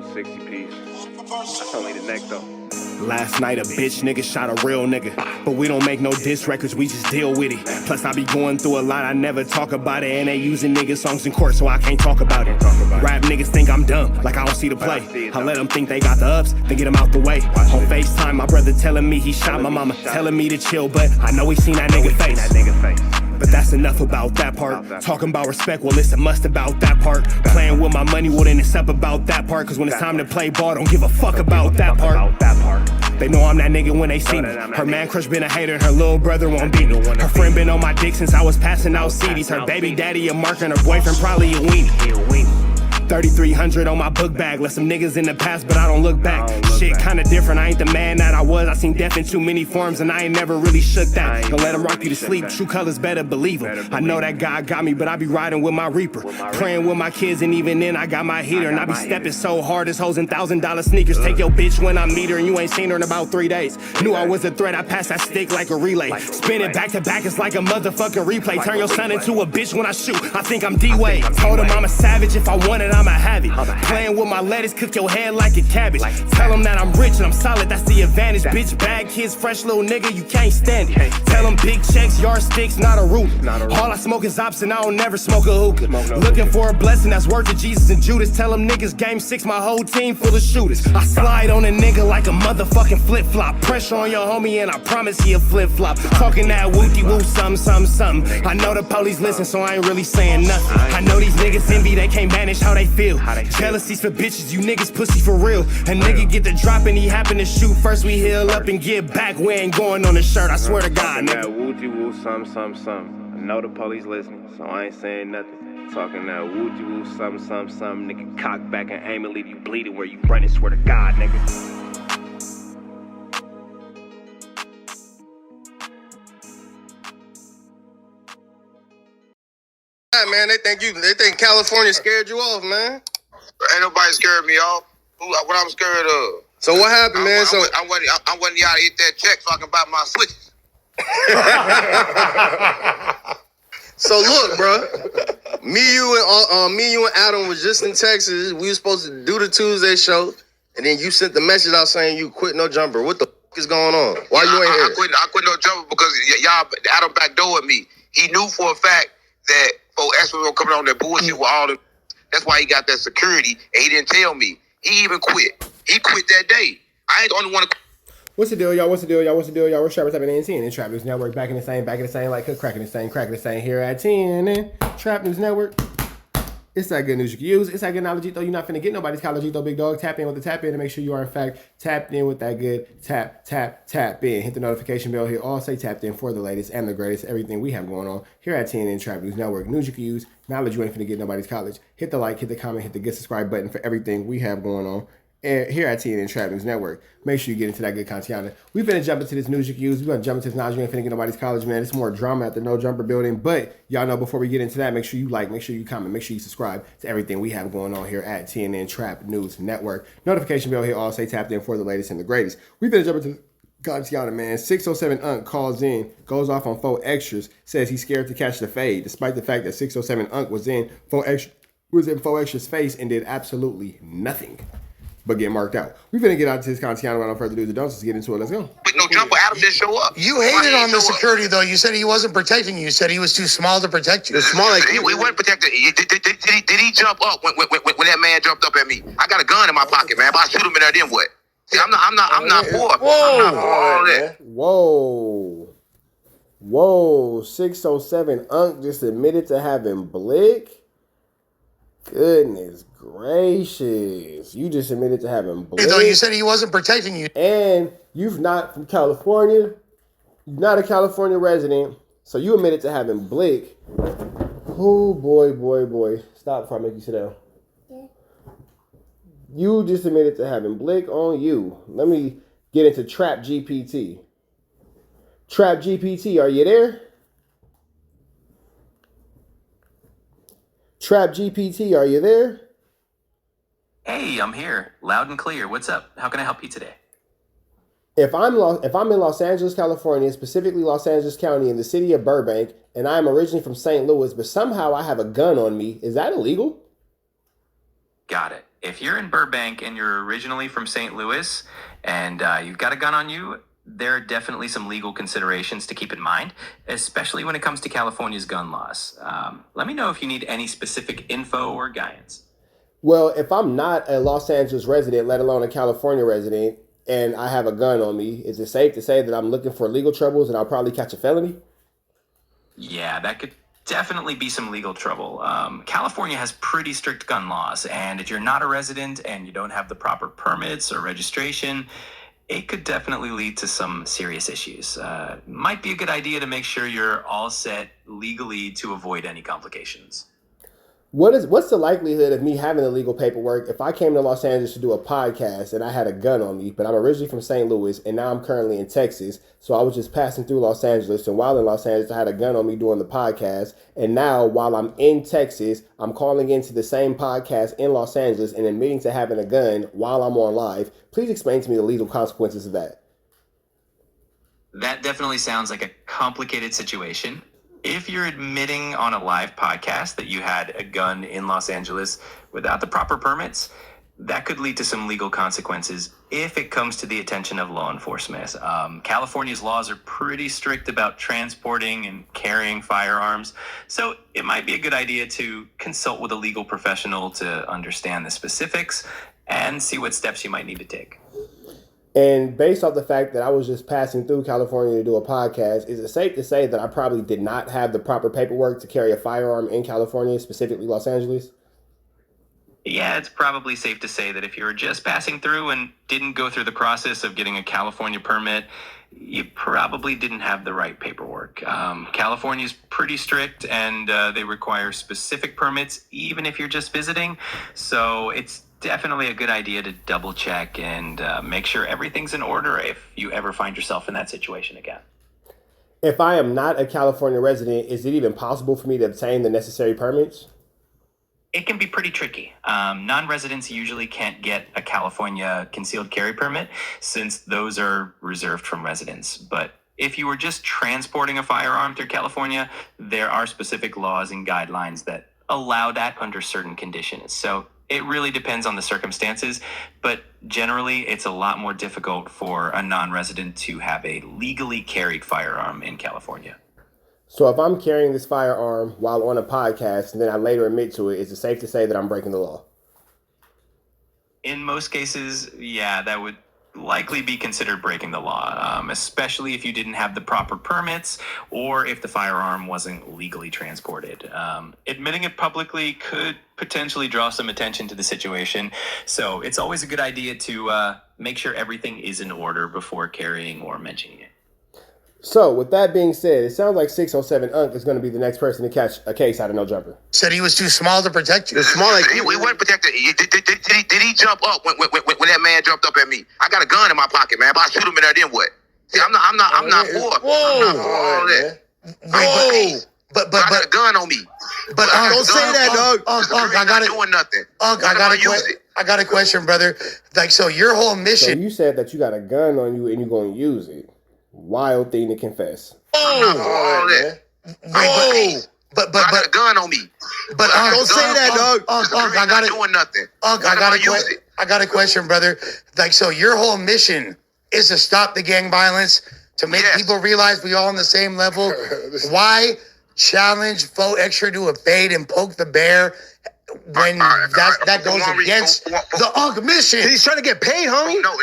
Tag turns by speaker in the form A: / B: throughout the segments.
A: little 60 piece. That's only the neck though.
B: Last night a bitch nigga shot a real nigga, but we don't make no diss records, we just deal with it. Plus I be going through a lot, I never talk about it, and they using niggas songs in court, so I can't talk about it. Rap niggas think I'm dumb, like I don't see the play. I let them think they got the ups, then get them out the way. On FaceTime, my brother telling me he shot my mama, telling me to chill, but I know he seen that nigga face. But that's enough about that part. Talking about respect, well it's a must about that part. Playing with my money, well then it's up about that part. Cause when it's time to play ball, don't give a fuck about that part. They know I'm that nigga when they see me. Her man crush been a hater, her little brother won't beat me. Her friend been on my dick since I was passing out CDs. Her baby daddy a mark and her boyfriend probably a weenie. 3,300 on my book bag. Left some niggas in the past, but I don't look back. Shit kinda different, I ain't the man that I was. I seen death in too many forms and I ain't never really shook that. Don't let him rock you to sleep, true colors better believe him. I know that God got me, but I be riding with my reaper. Praying with my kids and even then I got my heater. And I be stepping so hard, this hoes in $1,000 sneakers. Take your bitch when I meet her and you ain't seen her in about 3 days. Knew I was a threat, I passed that stick like a relay. Spin it back to back, it's like a motherfucking replay. Turn your son into a bitch when I shoot, I think I'm D-Wade. Told him I'm a savage, if I want it, I'ma have it. Playing with my lettuce, cook your head like a cabbage. Tell them that I'm rich and I'm solid, that's the advantage. Bitch, bad kids, fresh little nigga, you can't stand it. Tell them big checks, yardsticks, not a ruler. All I smoke is ops and I don't never smoke a hookah. Looking for a blessing that's worth it, Jesus and Judas. Tell them niggas game 6, my whole team full of shooters. I slide on a nigga like a motherfucking flip-flop. Pressure on your homie and I promise he a flip-flop. Talking that wooty-woo, something. I know the police listen, so I ain't really saying nothing. I know these niggas envy, they can't manage how they feel. Jealousy's for bitches, you niggas pussy for real. A nigga get the drop and he happen to shoot. First we heal up and get back, we ain't going on the shirt, I swear to God, nigga.
A: That wooty-woo, something. I know the police listening, so I ain't saying nothing. Talking that wooty-woo, something. Nigga, cock back and aim and leave you bleeding where you running, swear to God, nigga.
C: Man, they think California scared you off, man.
D: Ain't nobody scared me off. What I'm scared of.
C: So what happened, man?
D: I'm waiting y'all to hit that check so I can buy my switches.
C: So look, bro. Me, you, and Adam was just in Texas. We were supposed to do the Tuesday show, and then you sent the message out saying you quit No Jumper. What the fuck is going on? Why you ain't here?
D: I quit No Jumper because y'all Adam backdoored me. He knew for a fact that folks were coming on that bullshit with all the. That's why he got that security, and he didn't tell me. He even quit. He quit that day. I ain't the only one.
E: What's the deal, y'all? What's the deal, y'all? We're Trappers Typing ANT and Trap News Network. Back in the same, like cracking the same here at 10 and Trap News Network. It's that good news you can use. It's that good knowledge, though. You're not finna get nobody's college, though, big dog. Tap in with the tap in to make sure you are, in fact, tapped in with that good tap in. Hit the notification bell here. All say tapped in for the latest and the greatest. Everything we have going on here at 10 and Trap News Network. News you can use. Knowledge you ain't finna get nobody's college. Hit the like, hit the comment, hit the get subscribe button for everything we have going on here at TNN Trap News Network. Make sure you get into that good content. We're finna jump into this news you can use. We're gonna jump into this knowledge you ain't finna get nobody's college, man. It's more drama at the No Jumper building. But y'all know before we get into that, make sure you like, make sure you comment, make sure you subscribe to everything we have going on here at TNN Trap News Network. Notification bell here, all say tapped in for the latest and the greatest. We finna jump into Contiana, man. 607 Unc calls in, goes off on 4 extras, says he's scared to catch the fade, despite the fact that 607 Unc was in 4 extras face and did absolutely nothing but get marked out. We're gonna get out to this Contiana without further ado. Let's get into it. Let's go.
D: With No Jumper, Adam didn't show up.
F: You hated on the security, though. You said he wasn't protecting you. You said he was too small to protect you.
D: He wasn't protected. Did he jump up when that man jumped up at me? I got a gun in my pocket, man. If I shoot him in there, then what? See, I'm not for all that.
E: Whoa. 607 Unc just admitted to having blick. Goodness gracious. You just admitted to having blick.
F: Though you said he wasn't protecting you.
E: And you've not from California. You're not a California resident. So you admitted to having blick. Oh, boy. Stop before I make you sit down. You just admitted to having blick on you. Let me get into Trap GPT. Trap GPT, are you there? Trap GPT, are you there?
G: Hey, I'm here, loud and clear. What's up? How can I help you today?
E: If I'm in Los Angeles, California, specifically Los Angeles County in the city of Burbank, and I'm originally from St. Louis, but somehow I have a gun on me, is that illegal?
G: Got it. If you're in Burbank and you're originally from St. Louis and you've got a gun on you, there are definitely some legal considerations to keep in mind, especially when it comes to California's gun laws. Let me know if you need any specific info or guidance.
E: Well, if I'm not a Los Angeles resident, let alone a California resident, and I have a gun on me, is it safe to say that I'm looking for legal troubles and I'll probably catch a felony?
G: Yeah, that could definitely be some legal trouble. California has pretty strict gun laws, and if you're not a resident and you don't have the proper permits or registration, it could definitely lead to some serious issues. Might be a good idea to make sure you're all set legally to avoid any complications.
E: What's the likelihood of me having the legal paperwork if I came to Los Angeles to do a podcast and I had a gun on me, but I'm originally from St. Louis and now I'm currently in Texas, so I was just passing through Los Angeles, and while in Los Angeles I had a gun on me doing the podcast, and now while I'm in Texas, I'm calling into the same podcast in Los Angeles and admitting to having a gun while I'm on live. Please explain to me the legal consequences of that.
G: That definitely sounds like a complicated situation. If you're admitting on a live podcast that you had a gun in Los Angeles without the proper permits, that could lead to some legal consequences if it comes to the attention of law enforcement. California's laws are pretty strict about transporting and carrying firearms, so it might be a good idea to consult with a legal professional to understand the specifics and see what steps you might need to take.
E: And based off the fact that I was just passing through California to do a podcast, is it safe to say that I probably did not have the proper paperwork to carry a firearm in California, specifically Los Angeles?
G: Yeah, it's probably safe to say that if you were just passing through and didn't go through the process of getting a California permit, you probably didn't have the right paperwork. California's pretty strict, and they require specific permits, even if you're just visiting. So it's definitely a good idea to double check and make sure everything's in order if you ever find yourself in that situation again.
E: If I am not a California resident, is it even possible for me to obtain the necessary permits?
G: It can be pretty tricky. Non-residents usually can't get a California concealed carry permit since those are reserved from residents. But if you were just transporting a firearm through California, there are specific laws and guidelines that allow that under certain conditions. So it really depends on the circumstances, but generally it's a lot more difficult for a non-resident to have a legally carried firearm in California.
E: So if I'm carrying this firearm while on a podcast and then I later admit to it, is it safe to say that I'm breaking the law?
G: In most cases, yeah, that would likely be considered breaking the law, especially if you didn't have the proper permits or if the firearm wasn't legally transported. Admitting it publicly could potentially draw some attention to the situation, so it's always a good idea to make sure everything is in order before carrying or mentioning it.
E: So, with that being said, it sounds like 607 Unk is going to be the next person to catch a case out of no jumper.
F: Said he was too small to protect you.
C: It's small like
D: We weren't protected. Did he jump up when that man jumped up at me? I got a gun in my pocket, man. If I shoot him in there, then what? See, I'm not for all that.
F: But
D: I got a gun on me.
F: But
C: don't say that, dog.
F: I got
D: doing nothing.
F: I got a question, brother. Like, so your whole
E: So
F: mission.
E: you said that you got a gun on you and you're going to use it. Wild thing to confess.
D: I'm not for all that.
F: But
D: I got a gun on me.
F: But
C: don't say that, dog.
F: I got
D: doing nothing.
F: I got a question, brother. Like, so your whole mission is to stop the gang violence, to make people realize we all on the same level. Why challenge Faux Extra to a fade and poke the bear when that goes against the Unk mission?
C: He's trying to get paid, homie.
D: No,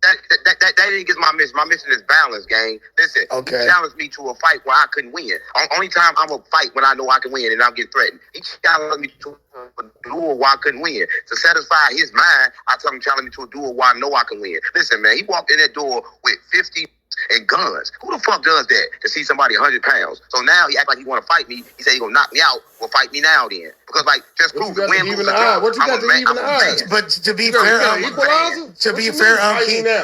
D: that didn't get my mission. My mission is balance, gang. Listen,
F: Okay.
D: he challenged me to a fight where I couldn't win. Only time I'm gonna fight when I know I can win and I'm getting threatened. He challenged me to a duel where I couldn't win. To satisfy his mind, I told him challenge me to a duel where I know I can win. Listen, man, he walked in that door with 50 and guns. Who the fuck does that to see somebody 100 pounds? So now he act like he want to fight me. He said he gonna knock me out. Well, fight me now then. Because like, just prove it. Win, lose, or draw.
C: What you got to even the odds?
F: But to be fair,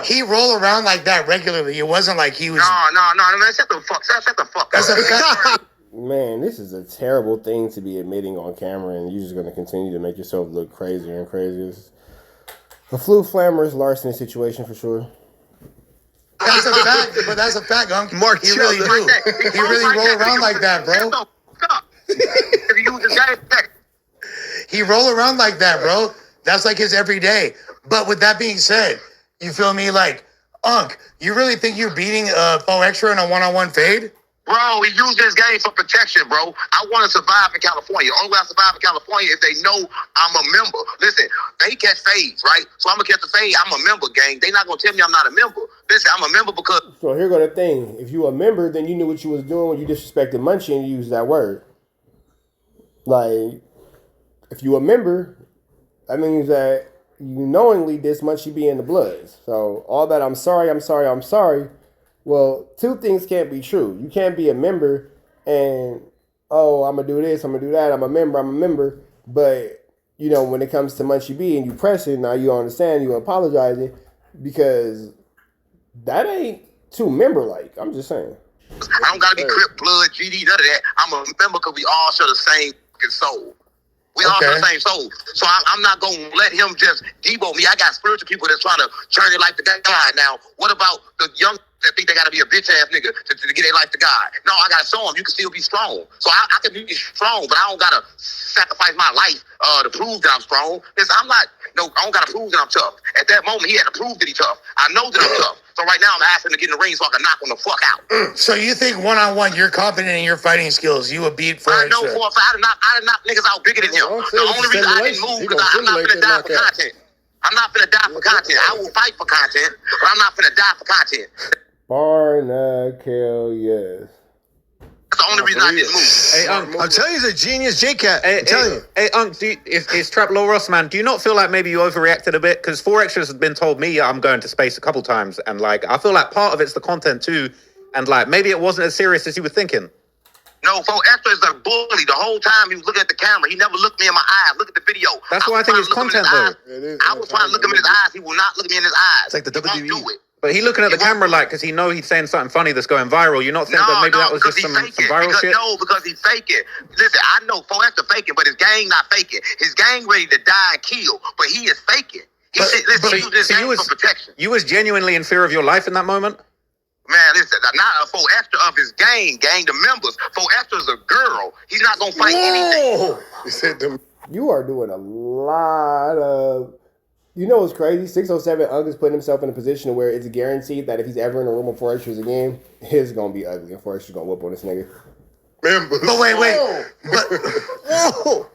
F: he roll around like that regularly. It wasn't like he was.
D: No, man, shut the fuck up.
F: That's a fact.
E: Man, this is a terrible thing to be admitting on camera, and you're just going to continue to make yourself look crazier and crazier. It's a flammer's larceny situation for sure.
F: That's a fact, but that's a fact, Unk.
C: Mark,
F: he really do. He really roll around like that, bro. He roll around like that, bro. That's like his everyday. But with that being said, you feel me? Like, Unc, you really think you're beating Faux Extra in a one-on-one fade?
D: Bro, he used his game for protection, bro. I want to survive in California. Only way I survive in California if they know I'm a member. Listen, they catch fades, right? So I'm going to catch a fade. I'm a member, gang. They not going to tell me I'm not a member. Listen, I'm a member because...
E: So here go the thing. If you a member, then you knew what you was doing when you disrespected Munchie and you used that word. Like, if you a member, that means that you knowingly this Munchie be in the Bloods. So all that I'm sorry. Well, two things can't be true. You can't be a member and, oh, I'm going to do this, I'm going to do that, I'm a member. But, you know, when it comes to Munchie B and you press it, now you understand, you apologizing because that ain't too member-like. I'm just saying.
D: I don't got to be Crip, Blood, GD, none of that. I'm a member because we all share the same fucking soul. We all share the same soul. So I'm not going to let him just debo me. I got spiritual people that's trying to turn their life to God. Now, what about the young that think they got to be a bitch-ass nigga to get their life to God? No, I got to show them you can still be strong. So I can be strong, but I don't got to sacrifice my life to prove that I'm strong. Listen, I don't got to prove that I'm tough. At that moment, he had to prove that he's tough. I know that I'm tough. So right now, I'm asking to get in the ring so I can knock him the fuck out.
F: So you think one-on-one, you're confident in your fighting skills? You would beat for
D: I know for a fact. I done knocked niggas out bigger than him. The only reason I didn't move because I'm not finna die for content. I'm not finna die for content. I will fight for content, but I'm not finna die for content.
E: Barnacle, yes.
D: That's the only reason I didn't move.
H: Hey, Unc,
C: I'm telling you, he's a genius J-Cat. I'm telling you.
H: Hey, Unc, if it's Trap Low Ross, man, do you not feel like maybe you overreacted a bit? Because 4 Extras has been told me I'm going to space a couple times, and like I feel like part of it's the content too, and like maybe it wasn't as serious as you were thinking.
D: No, Faux Extra is a bully. The whole time he was looking at the camera, he never looked me in my eyes. Look at the video.
H: That's why I think it's content though.
D: I was trying to look him in his eyes. He will not look me in his eyes.
C: It's like the WWE.
D: He won't do it.
H: But he looking at the camera like, because he know he's saying something funny that's going viral. You're not saying that maybe that was just some viral shit?
D: No, because he's faking. Listen, I know Faux Extra faking, but his gang not faking. His gang ready to die and kill, but he is faking. He used his gang for protection.
H: You was genuinely in fear of your life in that moment?
D: Man, listen, not a Faux Extra of his gang, the members. Faux Extra's a girl. He's not going to fight anything.
C: He said them.
E: You are doing a lot of... You know what's crazy? 607 Unc is putting himself in a position where it's guaranteed that if he's ever in a room with 4 Extras again, it's going to be ugly and 4 Extras going to whoop on this nigga.
C: Members.
F: But wait.
D: Faux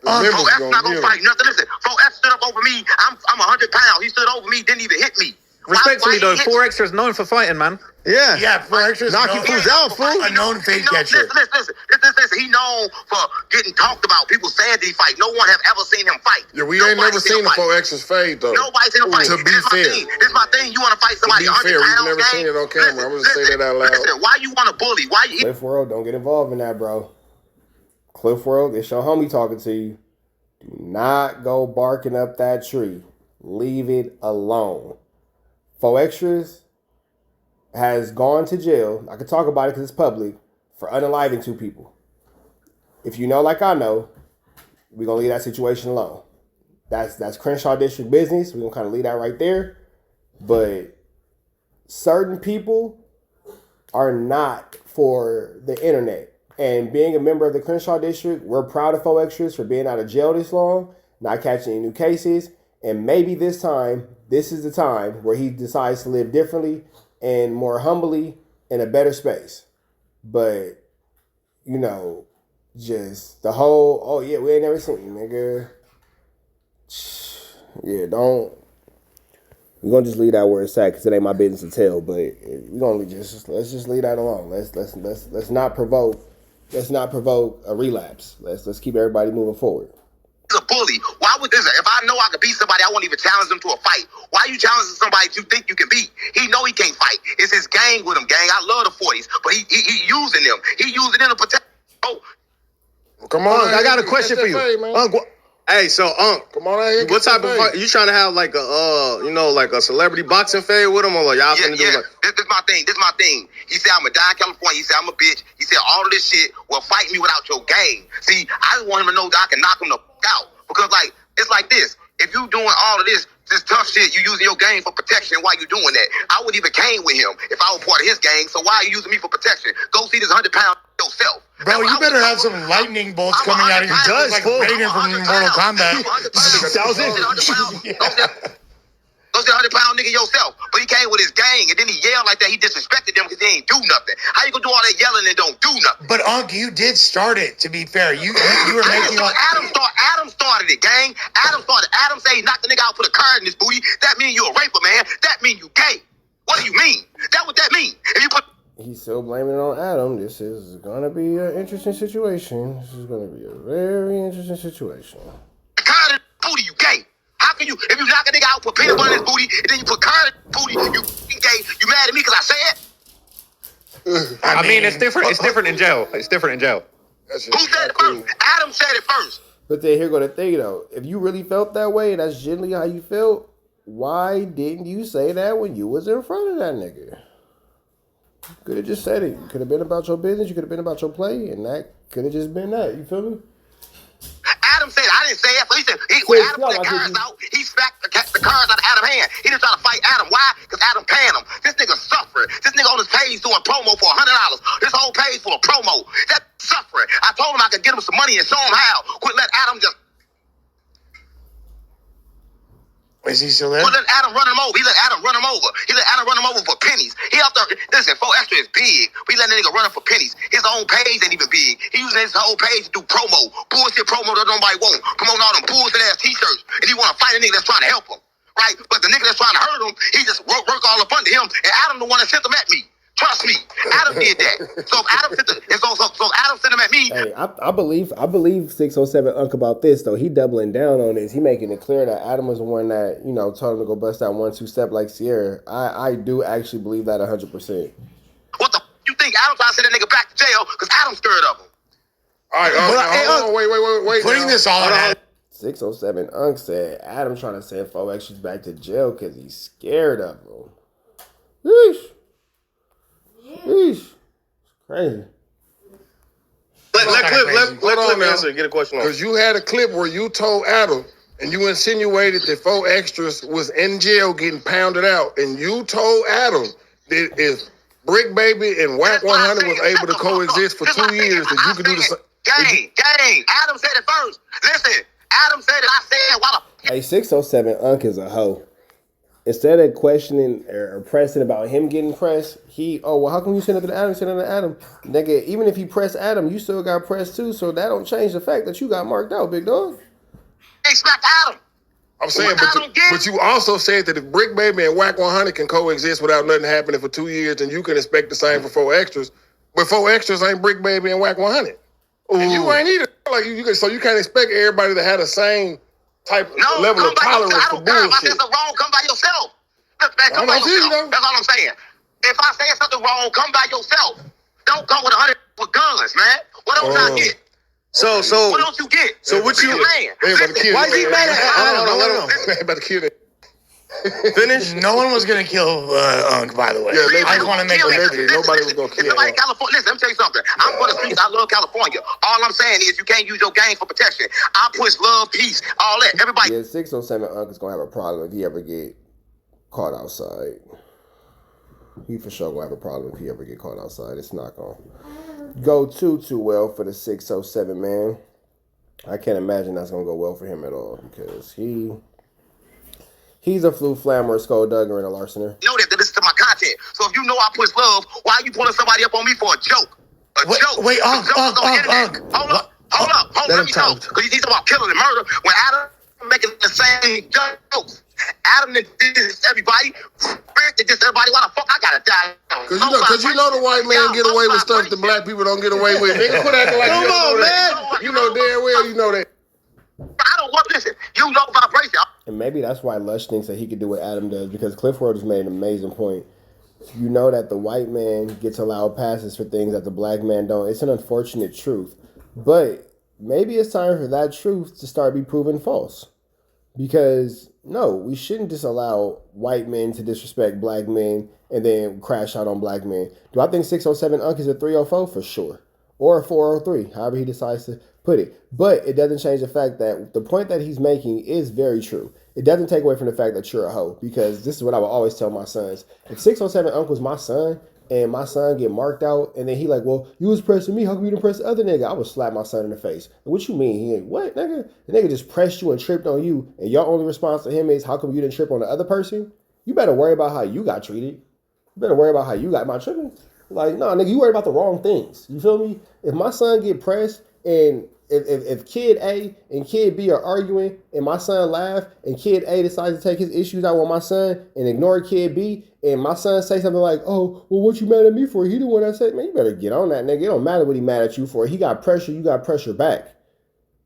D: Extra not going to fight nothing. Listen, Faux Extra stood up over me. I'm 100 pounds. He stood over me, didn't even hit me.
H: Respectfully though, 4 Extras known for fighting, man.
C: Yeah,
F: 4 Extras
C: knocking fools out, fool.
F: A known fade catcher.
D: Listen. He known for getting talked about. People saying that he fight. No one have ever seen him fight.
C: Yeah, we ain't never seen a 4 Extras fade though.
D: Nobody seen him fight.
C: To be fair.
D: This my thing. You want to fight somebody?
C: To be fair, we've never seen it on camera. I'm gonna say that out loud.
D: Listen, why you want to bully? Why you?
E: Cliff World, don't get involved in that, bro. Cliff World, it's your homie talking to you. Do not go barking up that tree. Leave it alone. 4 Extras has gone to jail. I can talk about it because it's public for unaliving 2 people. If you know, like I know, we're gonna leave that situation alone. That's Crenshaw District business. We're gonna kind of leave that right there. But certain people are not for the internet. And being a member of the Crenshaw District, we're proud of 4 Extras for being out of jail this long, not catching any new cases. And maybe this is the time where he decides to live differently and more humbly in a better space. But, you know, just the whole, oh yeah, we ain't never seen you, nigga. Yeah, we're gonna just leave that where it's at because it ain't my business to tell. But we're gonna let's just leave that alone. Let's not provoke a relapse. Let's keep everybody moving forward.
D: He's a bully. Why would this? If I know I could beat somebody, I won't even challenge them to a fight. Why are you challenging somebody you think you can beat? He know he can't fight. It's his gang with him, gang. I love the 40s, but he using them. He using them to protect. Oh,
C: come on,
I: I got a question for you, Unc. Hey, so Unc,
C: come on out here.
I: What type of fight? You trying to have like a like a celebrity boxing fade with him, or like y'all finna do like?
D: This is my thing. He said I'm a die in California. He said I'm a bitch. He said all of this shit will fight me without your game. See, I just want him to know that I can knock him the fuck out because like it's like this. If you doing all of this tough shit, you using your game for protection while you doing that. I wouldn't even came with him if I was part of his gang. So why are you using me for protection? Go see this 100-pound. yourself.
F: Bro, you better have some lightning bolts coming out of your
H: does,
F: like
H: fool.
F: Raiden from Mortal Kombat.
D: Those 100-pound nigga yourself. But he came with his gang, and then he yelled like that. He disrespected them because they ain't do nothing. How you gonna do all that yelling and don't do nothing?
F: But Unc, you did start it. To be fair, you were making.
D: Adam started it, gang. Adam say he knocked the nigga out, put a card in his booty. That mean you a raper, man. That mean you gay. What do you mean? That what that mean? If you put
E: He's still blaming it on Adam. This is gonna be an interesting situation. This is gonna be a very interesting situation.
D: a card in his booty, you gay. How can you, if you knock a nigga out, put peanut butter in his booty, and then you put card in his booty, you gay, you mad at me because I said?
H: I mean, it's different. It's different in jail. It's different in jail.
D: Who said it first? Adam said it first.
E: But then here go the thing though. If you really felt that way and that's generally how you felt, why didn't you say that when you was in front of that nigga? You could have just said it. You could have been about your business. You could have been about your play, and that could have just been that. You feel me?
D: Adam said, I didn't say it. But he said, when Adam put the cards out, he smacked the cards out of Adam's hand. He didn't try to fight Adam. Why? Because Adam paying him. This nigga suffering. This nigga on his page doing promo for $100. This whole page full of promo. That's suffering. I told him I could get him some money and show him how. Quit let Adam just...
F: Is he still there?
D: Well, let Adam run him over. He let Adam run him over. He let Adam run him over for pennies. He out there, listen, 4Extra is big. We let that nigga run him for pennies. His own page ain't even big. He using his whole page to do promo. Bullshit promo that nobody want. Promoting all them bullshit ass t-shirts. And he want to fight a nigga that's trying to help him. Right? But the nigga that's trying to hurt him, he just work all up under him. And Adam the one that sent him at me. Trust me, Adam did that. So if Adam sent him at me.
E: Hey, I believe 607 Unc about this though. He doubling down on this. He making it clear that Adam was the one that, you know, told him to go bust that 1-2 step like Sierra. I do actually believe that 100%.
D: What the you think? Adam trying to send that nigga back to jail because Adam's scared of him.
I: All right, wait.
F: Putting this all on
E: 607 Unc said Adam trying to send 4X's back to jail because he's scared of him. Yeesh. It's crazy.
I: Let Cliff answer. Get a question on.
J: Because you had a clip where you told Adam and you insinuated that 4Extras was in jail getting pounded out, and you told Adam that if Brick Baby and Whack 100 was able to coexist for 2 years, that you could do the same.
D: Gang. Adam said it first. Listen, Adam said it. I said, why the...
E: Hey, 607 Unc is a hoe. Instead of questioning or pressing about him getting pressed, how come you send it to Adam? Send it to Adam. Nigga, even if you press Adam, you still got pressed too, so that don't change the fact that you got marked out, big dog.
D: They smacked Adam.
J: I'm saying, but you also said that if Brick Baby and Whack 100 can coexist without nothing happening for 2 years, then you can expect the same for 4Extras. But 4Extras ain't Brick Baby and Whack 100. And you ain't either. So you can't expect everybody to have the same type level of tolerance for bullshit.
D: If I say something wrong, come by yourself. Look, man, come by yourself. That's all I'm saying. If I say something wrong, come by yourself. Don't come with 100 with guns, man. What else I get?
I: So
D: what else you get?
I: So what you?
J: Why is he mad at Adam? I don't know. Kill it.
I: Finish?
F: No one was gonna kill Unc, by the way.
J: Yeah,
F: I just want to make it.
J: Nobody was gonna kill
D: Somebody in California. Listen, let me tell you something. I'm for the streets. I love California. All I'm saying is you can't use your gang for protection. I push love, peace, all that. Everybody.
E: Yeah, 607 Unc is gonna have a problem if he ever get caught outside. He for sure gonna have a problem if he ever get caught outside. It's not gonna go too well for the 607 man. I can't imagine that's gonna go well for him at all because he's a flu flammer, a skulldugger, and a larcener.
D: You know that this is my content. So if you know I push love, why are you pulling somebody up on me for a joke?
F: Wait, Unc.
D: Hold up. Let me talk. Because he's about killing and murder. When Adam making the same jokes. Adam did this everybody. Rick did this everybody. Why the fuck I gotta die?
J: Because you know the white man get away with stuff that black people don't get away with. Nigga, quit acting like you don't know that. You know damn well you know that.
D: I don't want listen. You know vibration.
E: And maybe that's why Lush thinks that he could do what Adam does, because Cliff Ward has made an amazing point. You know that the white man gets allowed passes for things that the black man don't. It's an unfortunate truth. But maybe it's time for that truth to start be proven false. Because, no, we shouldn't just allow white men to disrespect black men and then crash out on black men. Do I think 607 Unc is a 304? For sure. Or a 403, however he decides to put it. But it doesn't change the fact that the point that he's making is very true. It doesn't take away from the fact that you're a hoe, because this is what I will always tell my sons. If 607 Unc was my son, and my son get marked out, and then he like, well, you was pressing me, how come you didn't press the other nigga? I would slap my son in the face. What you mean? He ain't, what, nigga? The nigga just pressed you and tripped on you, and your only response to him is, how come you didn't trip on the other person? You better worry about how you got treated. You better worry about how you got my tripping. Like, no, nigga, you worry about the wrong things. You feel me? If my son get pressed, and if kid A and kid B are arguing and my son laugh and kid A decides to take his issues out with my son and ignore kid B and my son say something like, oh, well, what you mad at me for? He the one that said, man, you better get on that, nigga. It don't matter what he mad at you for. He got pressure, you got pressure back.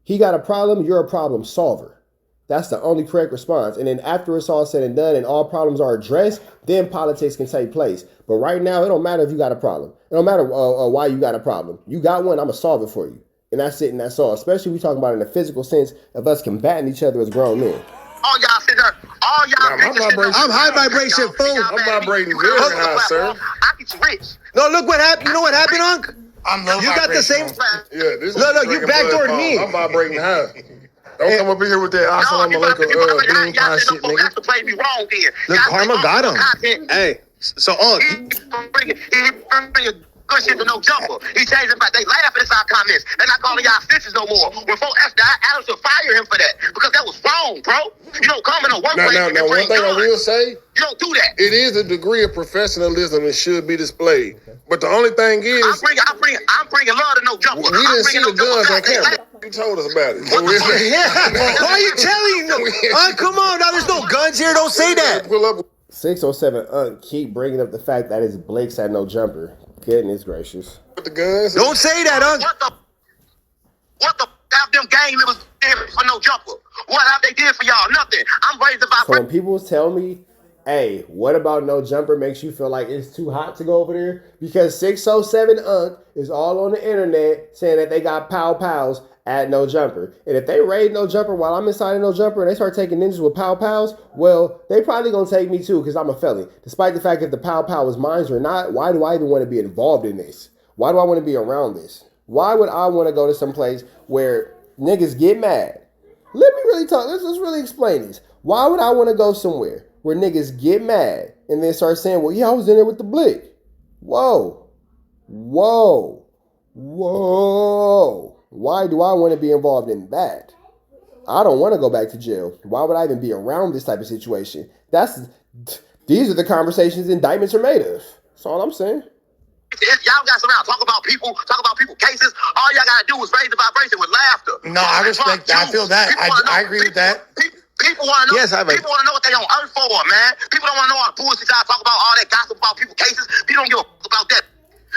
E: He got a problem, you're a problem solver. That's the only correct response. And then after it's all said and done and all problems are addressed, then politics can take place. But right now, it don't matter if you got a problem. It don't matter why you got a problem. You got one, I'm going to solve it for you. And that's it and that's all. Especially we talking about in the physical sense of us combating each other as grown men.
D: All y'all sit there. All y'all.
K: I'm high vibration, fool.
J: I'm vibrating very high, sir.
D: I get you rich.
K: No, look what happened. You know what happened, Unc?
F: I'm low.
K: You got the same.
J: Yeah, this
K: No, you backdoored me.
J: I'm vibrating high. Don't come up in here with that assalamu alaikum bean pie shit, nigga.
D: Play me wrong then.
K: Look, karma got him.
C: Hey, so Unc,
D: He bring good shit to no jumper. He changed it back. They laugh at our comments. They're not calling y'all snitches no more. When folks asked that, Adam should fire him for that because that was wrong, bro. You don't come in a workplace.
J: Now, one thing I will say,
D: you don't do that.
J: it is a degree of professionalism that should be displayed. But the only thing is,
D: I'm bringing love to no jumper.
J: we didn't see the guns on camera. You told us about it.
K: Why are you telling me? Come on, now there's no guns here. Don't say that.
J: Pull up.
E: 607 Unc keep bringing up the fact that his Blake's had no jumper. Goodness gracious.
J: With the guns.
K: Don't say that, Unc.
D: What the have them gang members did for no jumper? What have they did for y'all? Nothing. I'm raised about.
E: So when people tell me, hey, what about no jumper makes you feel like it's too hot to go over there? Because 607 Unc is all on the internet saying that they got pow-pows at no jumper. And if they raid no jumper while I'm inside of no jumper and they start taking ninjas with pow-pows, well, they probably gonna take me too because I'm a felon. Despite the fact if the pow-pow is mine or not, why do I even want to be involved in this? Why do I want to be around this? Why would I want to go to some place where niggas get mad? Let me really talk. Let's really explain this. Why would I want to go somewhere where niggas get mad and then start saying, well, yeah, I was in there with the blick. Whoa. Whoa. Whoa. Why do I want to be involved in that? I don't want to go back to jail. Why would I even be around this type of situation? These are the conversations indictments are made of. That's all I'm saying.
D: Y'all got some out. Talk about people cases. All y'all gotta do is raise the vibration with laughter.
F: No, I respect that. I feel that. I agree with that.
D: People want to know.
K: Yes,
D: people want to know what they on earth for, man. People don't want to know all the bullshit y'all talk about, all that gossip about people cases. People don't give a fuck about that.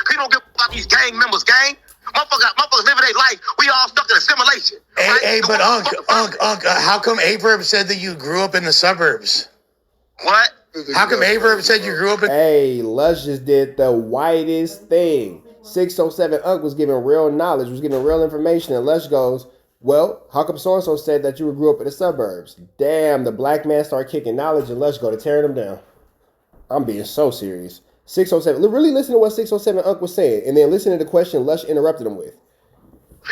D: People don't give a fuck about these gang members, gang. Motherfuckers living their life. We all stuck in a simulation.
F: Hey, but Unc, how come Averb said that you grew up in the suburbs?
D: What?
F: How come Averb said you grew up in...
E: Hey, Lush just did the whitest thing. 607 Unc was giving real knowledge, was giving real information, and Lush goes, well, how come so-and-so said that you grew up in the suburbs? Damn, the black man started kicking knowledge and Lush go to tearing him down. I'm being so serious. 607, really listen to what 607 Unc was saying, and then listen to the question Lush interrupted him with.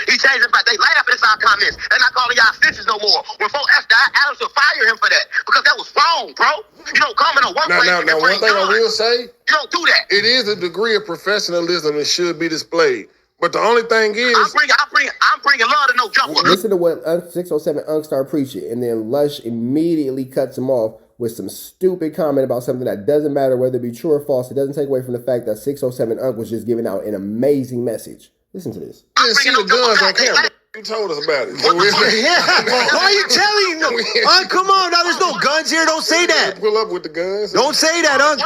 D: He changed it back. They laugh at our comments. They're not calling y'all snitches no more. When folks asked that, Adam should fire him for that because that was wrong, bro. You don't come in a workplace.
J: Now, one thing I will say,
D: you don't do that.
J: it is a degree of professionalism that should be displayed. But the only thing is,
D: I'm bringing love to no jumper.
E: Listen to what 607 Unc started preaching, and then Lush immediately cuts him off with some stupid comment about something that doesn't matter whether it be true or false. It doesn't take away from the fact that 607 Unc was just giving out an amazing message. Listen to this.
J: you didn't see the guns on camera. You told us about it.
K: Why are you telling me? Come on, now there's no guns here. Don't say that.
J: Pull up with the guns.
K: Don't say that, Unc.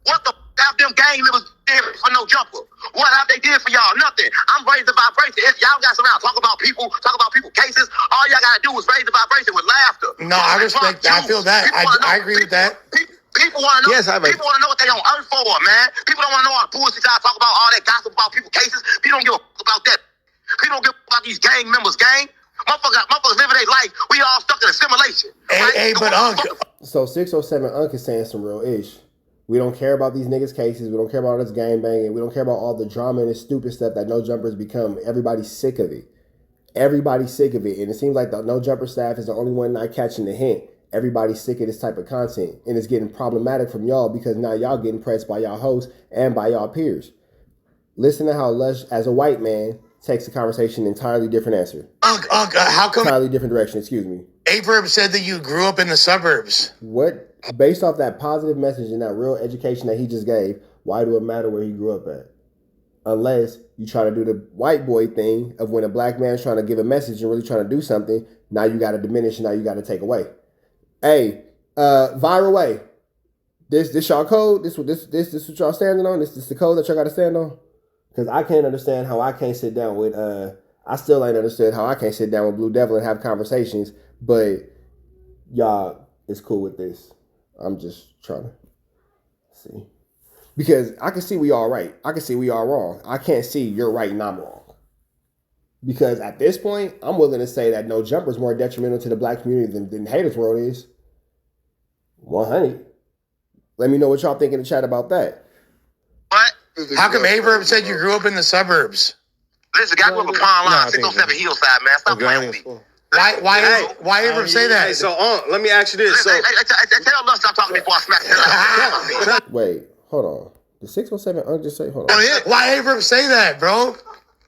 D: What the have them gang members did for no jumper? What have they did for y'all? Nothing. I'm raising the vibration. Y'all got some out. Talk about people cases. All y'all gotta do is raise the vibration with laughter.
F: No, I respect that. I feel that. I agree with that.
D: People want to know.
K: Yes,
D: people want to know what they on earth for, man. People don't want to know all the bullshit y'all talk about, all that gossip about people cases. People don't give a fuck about that. People don't give a fuck about these gang members, gang. Motherfuckers living their life. We all stuck in a simulation.
F: Hey, but Unc.
E: So 607 Unc is saying some real ish. We don't care about these niggas' cases. We don't care about all this gang banging. We don't care about all the drama and the stupid stuff that No Jumpers become. Everybody's sick of it. Everybody's sick of it. And it seems like the No Jumper staff is the only one not catching the hint. everybody's sick of this type of content, and it's getting problematic from y'all because now y'all getting pressed by y'all hosts and by y'all peers. Listen to how Lush, as a white man, takes the conversation entirely different answer.
F: How come
E: entirely different direction? Excuse me.
F: A-Verb said that you grew up in the suburbs.
E: What? Based off that positive message and that real education that he just gave, why do it matter where he grew up at? Unless you try to do the white boy thing of when a black man's trying to give a message and really trying to do something, now you got to diminish, now you got to take away. Hey, viral way. This y'all code? This what y'all standing on? This the code that y'all got to stand on? Because I can't understand how I can't sit down with I still ain't understood how I can't sit down with Blue Devil and have conversations, but y'all is cool with this. I'm just trying to see. Because I can see we all right. I can see we all wrong. I can't see you're right and I'm wrong. Because at this point, I'm willing to say that No Jumper is more detrimental to the black community than Haters World is. 100. Let me know what y'all think in the chat about that.
D: What?
F: How come A-Verb said you grew up in the suburbs?
D: Listen, I grew up in Pond Line, 607 Hillside, man. Stop playing with me.
F: Why A-Verb say that?
C: Hey, so let me ask you this.
D: Listen, tell Lust stop talking before I smack the
E: Wait, hold on. The 607 just say, hold on.
F: Why A-Verb say that, bro?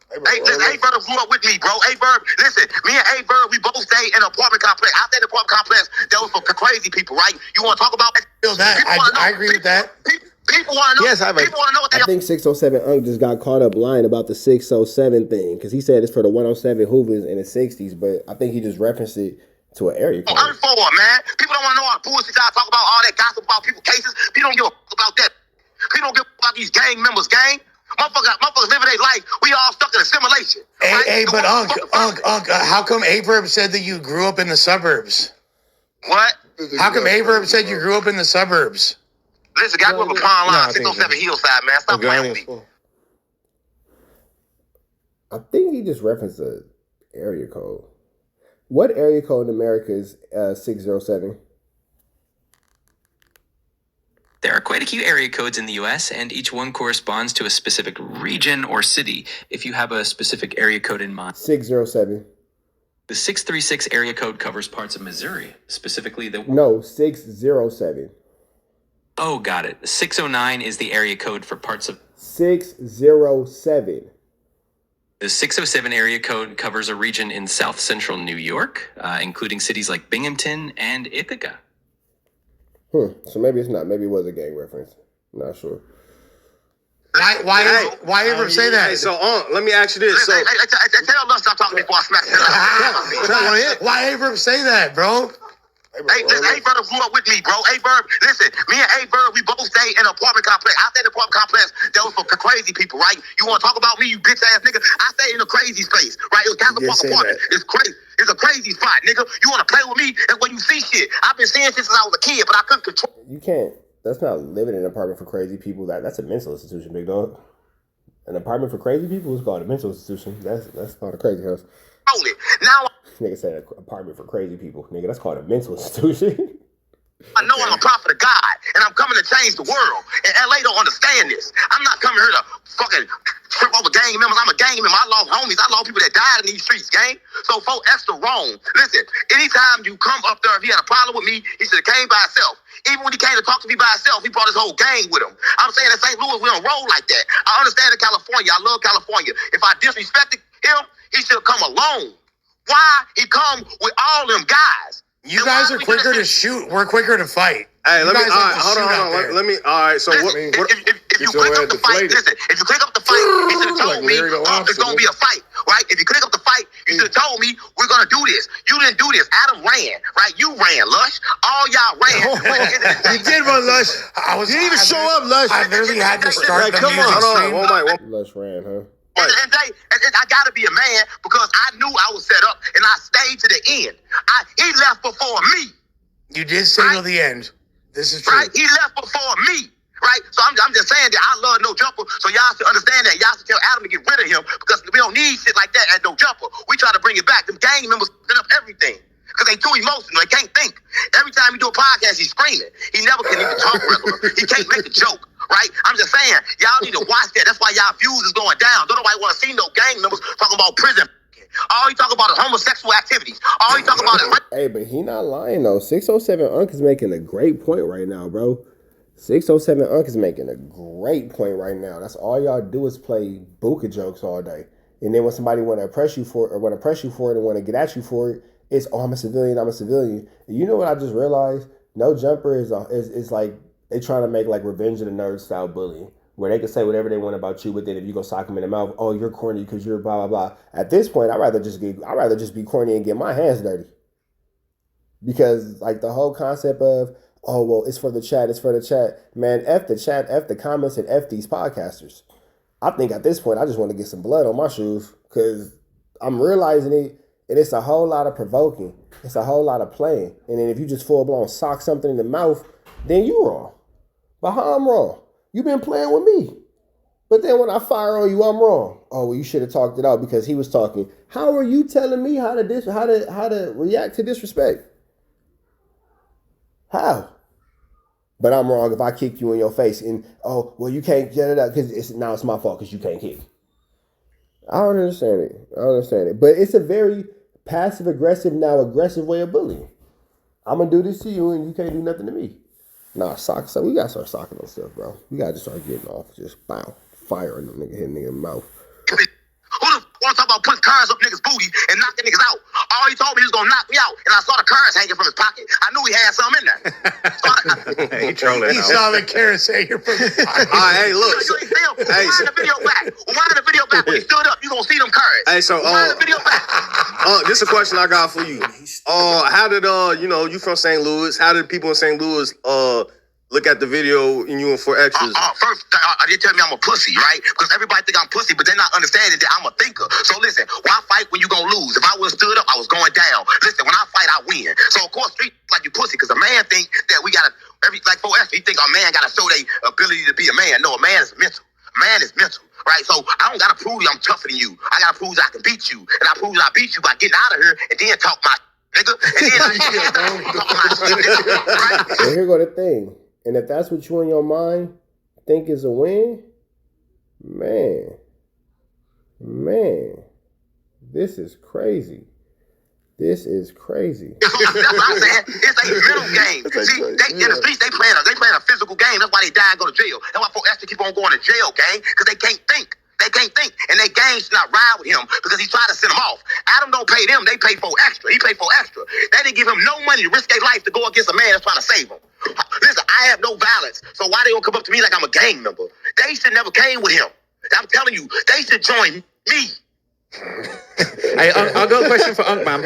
D: Hey, listen, A-Verb grew up with me, bro. A-Verb, listen, me and A-Verb, we both stayed in an apartment complex. I stayed in an apartment complex that was for crazy people, right? You want to talk about that?
F: I agree with that.
D: People want to know.
K: Yes,
D: people want to know what they
E: I think 607 just got caught up lying about the 607 thing because he said it's for the 107 Hoovers in the 60s, but I think he just referenced it to an area code.
D: I'm for it, man. People don't want to know all the bullshit y'all talk about, all that gossip about people's cases. People don't give a fuck about that. People don't give a fuck about these gang members, gang. Motherfuckers living their life. We all stuck in a simulation.
F: Hey, but how come A-Verb said that you grew up in the suburbs?
D: What?
F: How come A-Verb said you grew up in the suburbs?
D: Listen, I grew up in Pond Line, 607 Hillside, man. Stop playing with me.
E: I think he just referenced the area code. What area code in America is 607?
G: There are quite a few area codes in the US, and each one corresponds to a specific region or city. If you have a specific area code in mind.
E: 607.
G: The 636 area code covers parts of Missouri, specifically the...
E: No, 607.
G: Oh, got it. 609 is the area code for parts of...
E: 607.
G: The 607 area code covers a region in south central New York, including cities like Binghamton and Ithaca.
E: So maybe it's not. Maybe it was a gang reference. Not sure.
F: Why ever say that?
C: Hey, so let me ask you this. So
D: tell Lust stop talking before I smack the
F: Why ever say that, bro?
D: Hey, listen, A-Verb grew up with me, bro. A-Verb, listen, me and A-Verb, we both stayed in an apartment complex. I stayed in an apartment complex that was for crazy people, right? You want to talk about me, you bitch ass nigga? I stayed in a crazy space, right? It was Castle Park apartment. It's crazy. It's a crazy spot, nigga. You want to play with me? That's when you see shit. I've been seeing shit since I was a kid, but I couldn't control.
E: You can't. That's not living in an apartment for crazy people. That's a mental institution, big dog. An apartment for crazy people is called a mental institution. That's called a crazy house.
D: Now,
E: nigga said an apartment for crazy people. Nigga, that's called a mental institution.
D: I know I'm a prophet of God, and I'm coming to change the world. And LA don't understand this. I'm not coming here to fucking trip over gang members. I'm a gang member. I lost homies. I lost people that died in these streets, gang. So folks extra wrong. Listen, anytime you come up there, if he had a problem with me, he should have came by himself. Even when he came to talk to me by himself, he brought his whole gang with him. I'm saying in St. Louis, we don't roll like that. I understand in California. I love California. If I disrespected him, he should have come alone. Why he come with all them guys?
F: You guys are quicker to shoot. We're quicker to fight.
C: Hey, hold on. Let me. All right. So
D: if you click up the fight, listen. If you click up the fight, you should have told me it's gonna be a fight, right? If you click up the fight, you should have told me we're gonna do this. You didn't do this. Adam ran, right? You ran, Lush. All y'all ran.
K: You did run, Lush. You didn't even show up, Lush.
F: I literally had to start the
K: come
F: music
K: on.
F: stream.
E: Lush ran, huh?
D: And I gotta be a man because I knew I was set up and I stayed to the end. He left before me.
F: You did stay till the end. This is true.
D: Right? He left before me. Right? So I'm just saying that I love No Jumper. So y'all should understand that. Y'all should tell Adam to get rid of him because we don't need shit like that at No Jumper. We try to bring it back. Them gang members set up everything. Because they too emotional. They can't think. Every time he do a podcast, he's screaming. He never can even talk regular. He can't make a joke. Right? I'm just saying, y'all need to watch that. That's why y'all views is going down. Don't nobody want to see no gang members talking about prison. All he talk about is homosexual activities. All he talk about is...
E: Hey, but he not lying, though. 607 Unc is making a great point right now, bro. 607 Unc is making a great point right now. That's all y'all do is play buka jokes all day. And then when somebody want to press you for it, or want to press you for it and want to get at you for it, it's, oh, I'm a civilian. And you know what I just realized? No Jumper is like, they trying to make like Revenge of the Nerds style bullying, where they can say whatever they want about you, but then if you go sock them in the mouth, oh, you're corny because you're blah, blah, blah. At this point, I'd rather just be corny and get my hands dirty. Because like the whole concept of, oh, well, it's for the chat. Man, F the chat, F the comments, and F these podcasters. I think at this point, I just want to get some blood on my shoes because I'm realizing it, and it's a whole lot of provoking. It's a whole lot of playing. And then if you just full-blown sock something in the mouth, then you wrong. But how I'm wrong? You've been playing with me. But then when I fire on you, I'm wrong. Oh, well, you should have talked it out because he was talking. How are you telling me how to react to disrespect? How? But I'm wrong if I kick you in your face and, oh, well, you can't get it up because now it's my fault because you can't kick. I don't understand it. But it's a very passive-aggressive, now aggressive way of bullying. I'm going to do this to you and you can't do nothing to me. Nah, so we got to start socking on stuff, bro. We got to just start getting off. Just, bow, firing them nigga, hitting nigga in the mouth.
D: Who the want to talk about putting cars up niggas' booty and knocking niggas out? All he told me he was gonna knock me out, and I saw the cars hanging from his pocket. I knew he had some in there.
H: He trolling.
F: He saw the carrots hanging from his pocket.
C: All right, hey, look.
D: You ain't see him. Wind the video back. Wind the video back. When he stood up, you gonna see them cars.
C: Hey, so
D: Wind the video back.
C: this is a question I got for you. How did you from St. Louis? How did people in St. Louis look at the video and you and 4 extras?
D: First, they tell me I'm a pussy, right? Because everybody think I'm pussy, but they're not understanding that I'm a thinker. So listen, why fight when you gonna lose? If I would have stood up, I was going down. Listen, when I fight, I win. So of course, street like you pussy, because a man think that we gotta like 4 extras. He think a man gotta show their ability to be a man. No, a man is mental. Man is mental, right? So I don't gotta prove you I'm tougher than you. I gotta prove that I can beat you, and I prove that I beat you by getting out of here and then talk my nigga. And then talk my shit, nigga, right?
E: And here go the thing. And if that's what you in your mind think is a win, man, this is crazy. This is crazy.
D: That's what I'm saying. It's a mental game. See, in the streets, they playing a physical game. That's why they die and go to jail. That's why folks have to keep on going to jail, gang, because they can't think. They can't think. And they gang should not ride with him because he's trying to send them off. Adam don't pay them. They pay for extra. He paid for extra. They didn't give him no money to risk their life to go against a man that's trying to save him. Listen, I have no violence. So why they don't come up to me like I'm a gang member? They should never came with him. I'm telling you, they should join me.
H: Hey, I got a question for Unc, man.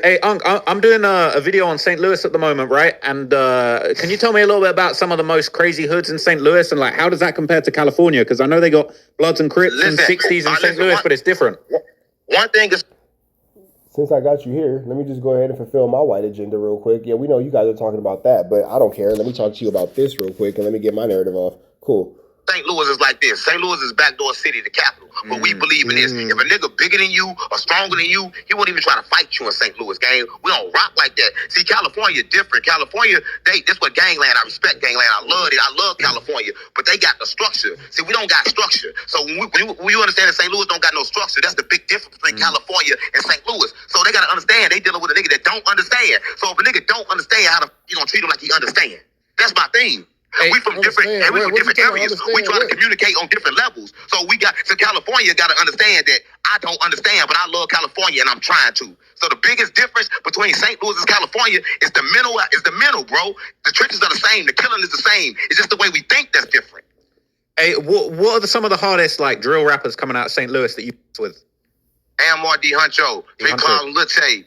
H: Hey, Unc, I'm doing a video on St. Louis at the moment, right? And can you tell me a little bit about some of the most crazy hoods in St. Louis and like how does that compare to California? Because I know they got Bloods and Crips and 60s in St. Louis, but it's different.
D: One thing is,
E: since I got you here, let me just go ahead and fulfill my white agenda real quick. Yeah, we know you guys are talking about that, but I don't care. Let me talk to you about this real quick and let me get my narrative off. Cool.
D: St. Louis is like this. St. Louis is backdoor city, the capital. But we believe in this. If a nigga bigger than you or stronger than you, he won't even try to fight you in St. Louis, gang. We don't rock like that. See, California different. California, this what gangland. I respect gangland. I love it. I love California. But they got the structure. See, we don't got structure. So when you understand that St. Louis don't got no structure, that's the big difference between California and St. Louis. So they got to understand they dealing with a nigga that don't understand. So if a nigga don't understand, how you gonna treat him like he understand? That's my thing.
J: Hey,
D: we from different areas. We try to communicate on different levels. So California got to understand that I don't understand, but I love California and I'm trying to. So the biggest difference between St. Louis and California is the mental, bro. The trenches are the same. The killing is the same. It's just the way we think that's different.
H: Hey, what are some of the hardest like drill rappers coming out of St. Louis that you with?
D: AMRD Huncho, Big Cloud Lutte,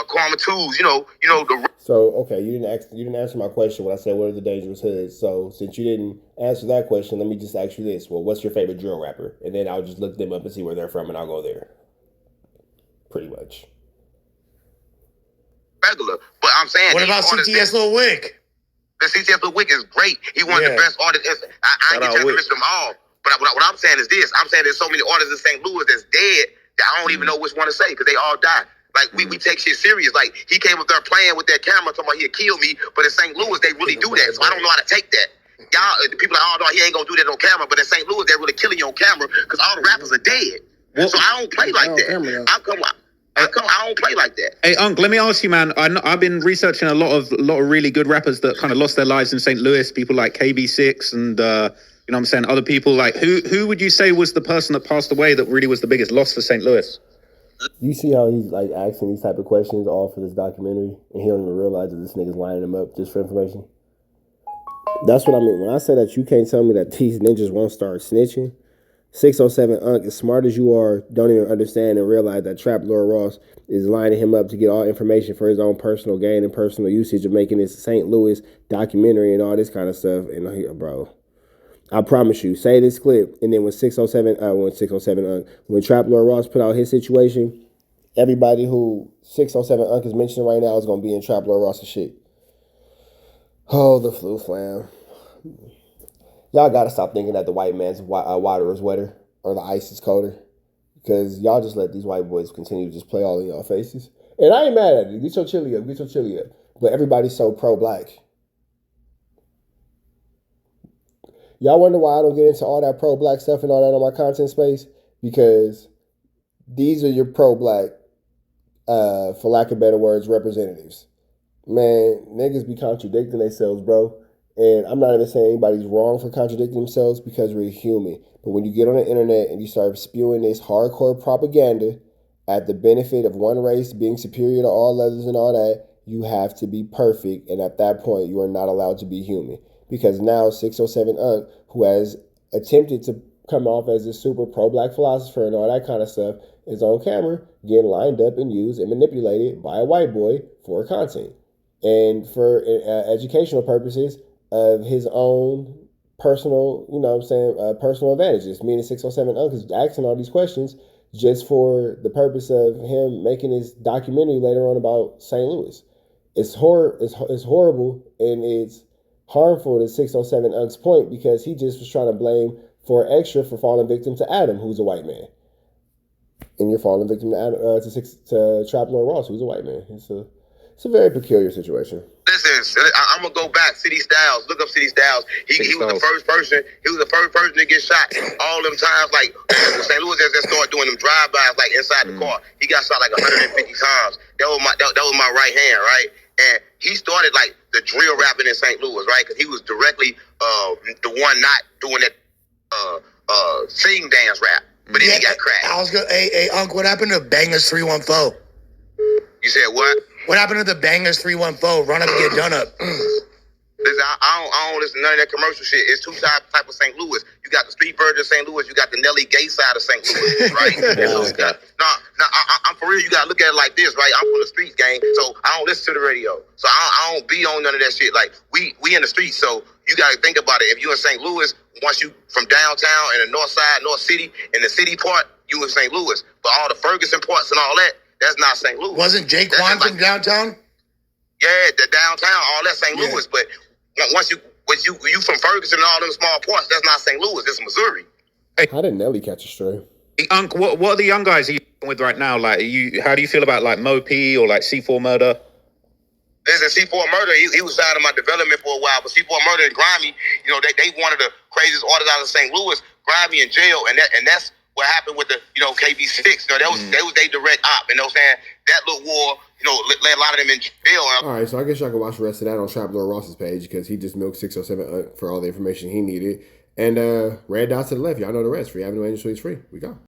D: Kwame Tools, you know the.
E: So okay, you didn't answer my question when I said what are the dangerous hoods. So since you didn't answer that question, let me just ask you this: well, what's your favorite drill rapper? And then I'll just look them up and see where they're from, and I'll go there. Pretty much.
D: Regular, but I'm saying.
F: What about CTS Lil Wick?
D: The CTS Lil Wick is great. He one of the best artists. I ain't get to list them all, but what I'm saying is this: I'm saying there's so many artists in St. Louis that's dead that I don't even know which one to say because they all died. Like, we take shit serious. Like, he came up there playing with that camera talking about he'd kill me, but in St. Louis, they really do that. So I don't know how to take that. Y'all, the people are like, oh, no, he ain't gonna do that on camera, but in St. Louis, they're really killing you on camera because all the rappers are dead. So I don't play like that. I don't play like that.
H: Hey, Unc, let me ask you, man. I've been researching a lot of really good rappers that kind of lost their lives in St. Louis. People like KB6 and you know what I'm saying, other people. Like, who would you say was the person that passed away that really was the biggest loss for St. Louis?
E: You see how he's like asking these type of questions all for this documentary, and he don't even realize that this nigga's lining him up just for information. That's what I mean when I say that you can't tell me that these ninjas won't start snitching. 607 Unc, as smart as you are, don't even understand and realize that Trap Lord Ross is lining him up to get all information for his own personal gain and personal usage of making this St. Louis documentary and all this kind of stuff. And bro, I promise you, say this clip, and then when 607 Unc, when Trap Lord Ross put out his situation, everybody who 607 Unc is mentioning right now is gonna be in Trap Lord Ross's shit. Oh, the flu flam. Y'all gotta stop thinking that the white man's water is wetter or the ice is colder, because y'all just let these white boys continue to just play all in y'all faces. And I ain't mad at it. Get your chili up. But everybody's so pro-black. Y'all wonder why I don't get into all that pro-black stuff and all that on my content space? Because these are your pro-black, for lack of better words, representatives. Man, niggas be contradicting themselves, bro. And I'm not even saying anybody's wrong for contradicting themselves, because we're human. But when you get on the internet and you start spewing this hardcore propaganda at the benefit of one race being superior to all others and all that, you have to be perfect. And at that point, you are not allowed to be human. Because now 607 Unc, who has attempted to come off as a super pro-black philosopher and all that kind of stuff, is on camera getting lined up and used and manipulated by a white boy for content. And for educational purposes, of his own personal, you know what I'm saying, personal advantages. Meaning 607 Unc is asking all these questions just for the purpose of him making his documentary later on about St. Louis. It's horrible, and it's harmful to 607 Unc's point, because he just was trying to blame for extra for falling victim to Adam, who's a white man. And you're falling victim to Trap Lord Ross, who's a white man. It's a very peculiar situation.
D: Listen, I'm gonna go back. City Styles, look up City Styles. He was the first person. He was the first person to get shot. All them times, like St. Louis, as they started doing them drive-bys, like inside the car, he got shot like 150 times. That was my right hand, right? And he started like the drill rapping in St. Louis, right? Because he was directly the one not doing that sing dance rap. But then he got cracked.
F: I was gonna, hey, Unc, what happened to Bangers 314?
D: You said what?
F: What happened to the Bangers 314? Run up and get done up.
D: Listen, I don't listen to none of that commercial shit. It's two type of St. Louis. You got the street version of St. Louis. You got the Nelly gay side of St. Louis, right? I'm for real. You got to look at it like this, right? I'm from the streets, gang, so I don't listen to the radio. So I don't be on none of that shit. Like, we in the streets, so you got to think about it. If you in St. Louis, once you from downtown and the north side, North City, and the city part, you in St. Louis. But all the Ferguson parts and all that, that's not St. Louis.
F: Wasn't Jake Quan from downtown?
D: Yeah, the downtown, all that St. Louis. But once you from Ferguson and all them small parts, that's not St. Louis. It's Missouri.
E: Hey, how did Nelly catch a stray?
H: Hey, Unc, what are the young guys you with right now? Like, how do you feel about like Mo P or like C4 Murder?
D: Listen, C4 Murder, he was out of my development for a while, but C4 Murder and Grimy, you know, they one of the craziest artists out of St. Louis. Grimy in jail, and that's what happened with the, you know, KB6. You know, that was they direct op. You know what I'm saying? That little war, you know, led a lot of them in jail.
E: All right, so I guess y'all can watch the rest of that on Trap Lord Ross's page, because he just milked 607 for all the information he needed. And red dot to the left, y'all know the rest. Free Avenue Angel Suites free. We go.